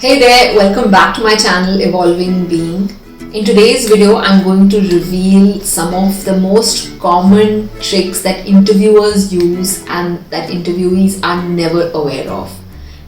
Hey there, welcome back to my channel Evolving Being. In today's video, I'm going to reveal some of the most common tricks that interviewers use and that interviewees are never aware of.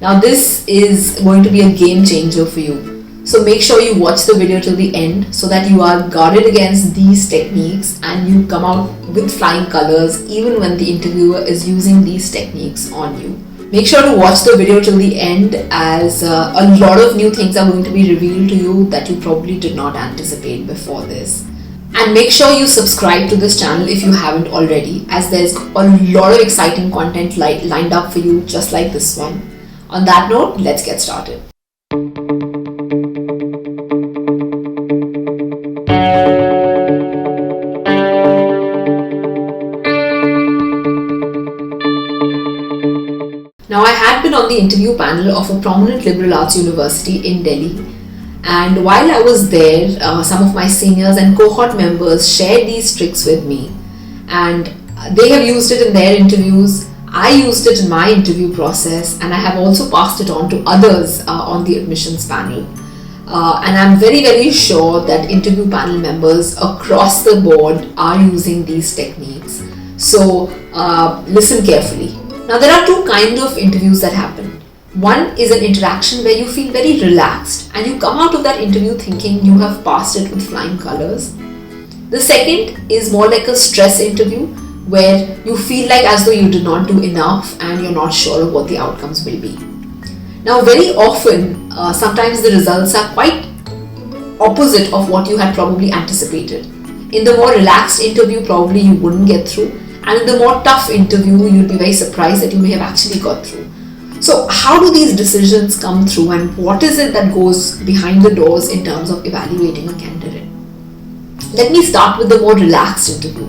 Now this is going to be a game changer for you. So make sure you watch the video till the end so that you are guarded against these techniques and you come out with flying colors even when the interviewer is using these techniques on you. Make sure to watch the video till the end as a lot of new things are going to be revealed to you that you probably did not anticipate before this. And make sure you subscribe to this channel if you haven't already, as there's a lot of exciting content lined up for you just like this one. On that note, let's get started. Now, I had been on the interview panel of a prominent liberal arts university in Delhi, and while I was there, some of my seniors and cohort members shared these tricks with me, and they have used it in their interviews. I used it in my interview process, and I have also passed it on to others on the admissions panel. And I'm very sure that interview panel members across the board are using these techniques. So listen carefully. Now there are two kinds of interviews that happen. One is an interaction where you feel very relaxed and you come out of that interview thinking you have passed it with flying colors. The second is more like a stress interview where you feel like as though you did not do enough and you're not sure of what the outcomes will be. Now very often, sometimes the results are quite opposite of what you had probably anticipated. In the more relaxed interview, probably you wouldn't get through. And in the more tough interview, you'll be very surprised that you may have actually got through. So how do these decisions come through and what is it that goes behind the doors in terms of evaluating a candidate? Let me start with the more relaxed interview.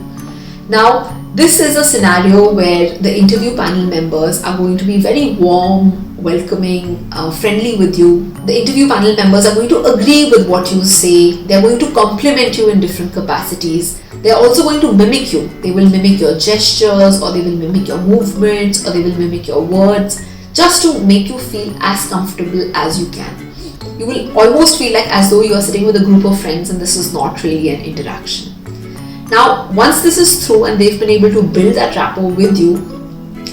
Now, this is a scenario where the interview panel members are going to be very warm, welcoming, friendly with you. The interview panel members are going to agree with what you say. They're going to compliment you in different capacities. They're also going to mimic you. They will mimic your gestures, or they will mimic your movements, or they will mimic your words, just to make you feel as comfortable as you can. You will almost feel like as though you are sitting with a group of friends and this is not really an interaction. Now, once this is through and they've been able to build that rapport with you,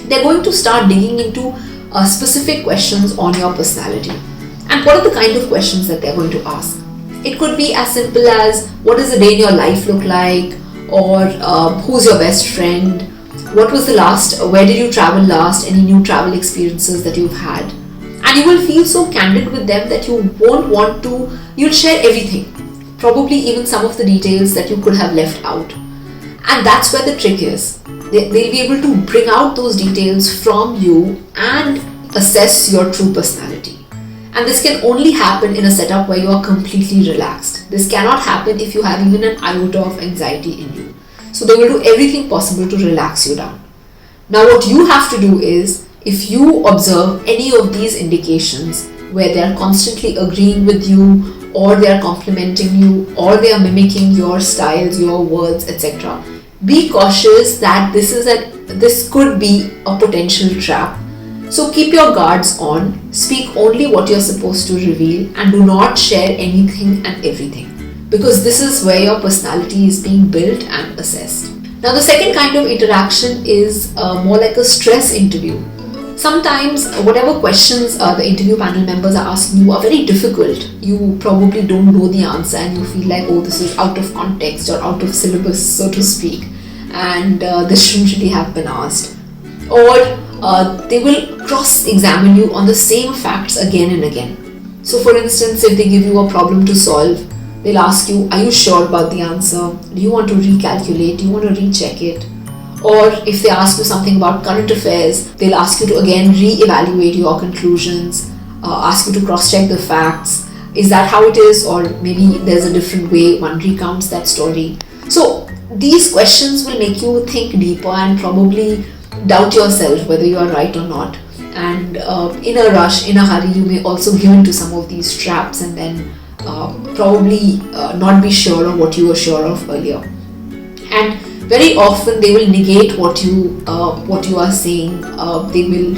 they're going to start digging into specific questions on your personality. And what are the kind of questions that they're going to ask? It could be as simple as, what does a day in your life look like? Or who's your best friend? What was where did you travel last? Any new travel experiences that you've had? And you will feel so candid with them that you'll share everything. Probably even some of the details that you could have left out. And that's where the trick is. They'll be able to bring out those details from you and assess your true personality. And this can only happen in a setup where you are completely relaxed. This cannot happen if you have even an iota of anxiety in you. So they will do everything possible to relax you down. Now what you have to do is, if you observe any of these indications where they are constantly agreeing with you, or they are complimenting you, or they are mimicking your styles, your words, etc., be cautious that this could be a potential trap. So keep your guards on, speak only what you're supposed to reveal, and do not share anything and everything, because this is where your personality is being built and assessed. Now the second kind of interaction is more like a stress interview. Sometimes whatever questions the interview panel members are asking you are very difficult. You probably don't know the answer and you feel like, oh, this is out of context or out of syllabus, so to speak, and this shouldn't really have been asked. Or they will cross-examine you on the same facts again and again. So for instance, if they give you a problem to solve, they'll ask you, are you sure about the answer? Do you want to recalculate? Do you want to recheck it? Or if they ask you something about current affairs, they'll ask you to again re-evaluate your conclusions, ask you to cross-check the facts. Is that how it is? Or maybe there's a different way one recounts that story. So these questions will make you think deeper and probably doubt yourself whether you are right or not. And in a rush, in a hurry, you may also give in to some of these traps and then probably not be sure of what you were sure of earlier. And very often they will negate what you are saying. They will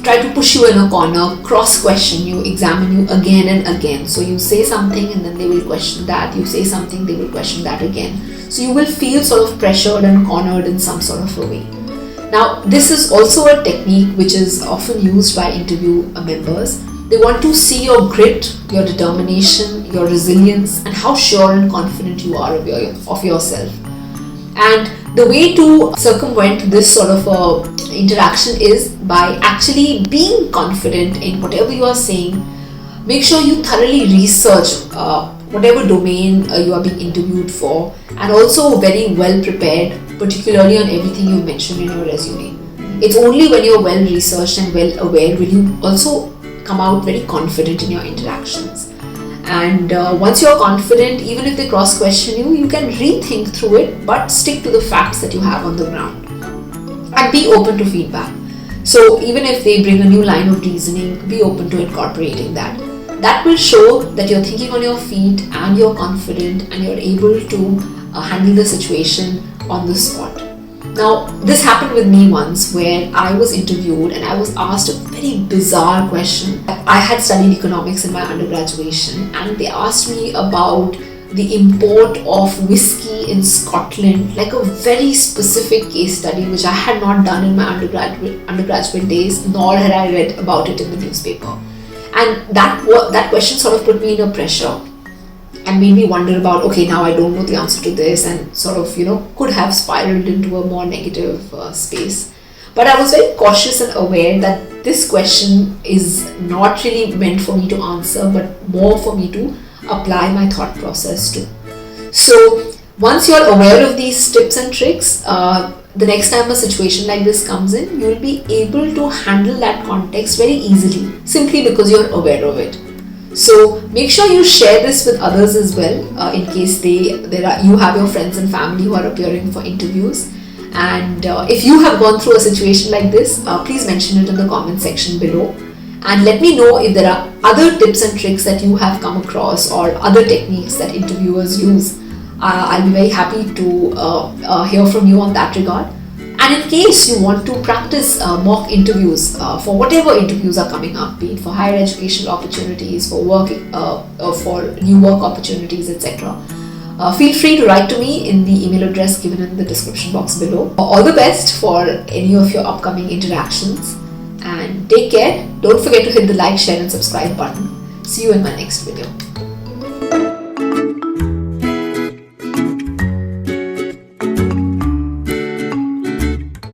try to push you in a corner, cross-question you, examine you again and again. So you say something and then they will question that. You say something, they will question that again. So you will feel sort of pressured and cornered in some sort of a way. Now, this is also a technique which is often used by interview members. They want to see your grit, your determination, your resilience, and how sure and confident you are of yourself. And the way to circumvent this sort of interaction is by actually being confident in whatever you are saying. Make sure you thoroughly research whatever domain you are being interviewed for, and also very well prepared, particularly on everything you mentioned in your resume. It's only when you're well researched and well aware will you also come out very confident in your interactions. And once you're confident, even if they cross question you, you can rethink through it, but stick to the facts that you have on the ground and be open to feedback. So even if they bring a new line of reasoning, be open to incorporating that. That will show that you're thinking on your feet and you're confident and you're able to handle the situation on the spot. Now, this happened with me once where I was interviewed and I was asked a very bizarre question. I had studied economics in my undergraduation, and they asked me about the import of whiskey in Scotland, like a very specific case study which I had not done in my undergraduate days, nor had I read about it in the newspaper. And that question sort of put me in a pressure and made me wonder about, okay, now I don't know the answer to this, and sort of, could have spiraled into a more negative space. But I was very cautious and aware that this question is not really meant for me to answer, but more for me to apply my thought process to. So once you're aware of these tips and tricks, the next time a situation like this comes in, you'll be able to handle that context very easily, simply because you're aware of it. So make sure you share this with others as well, in case you have your friends and family who are appearing for interviews. And if you have gone through a situation like this, please mention it in the comment section below. And let me know if there are other tips and tricks that you have come across or other techniques that interviewers use. I'll be very happy to hear from you on that regard. And in case you want to practice mock interviews for whatever interviews are coming up, be it for higher educational opportunities, for work, for new work opportunities, etc., feel free to write to me in the email address given in the description box below. All the best for any of your upcoming interactions, and take care. Don't forget to hit the like, share and subscribe button. See you in my next video.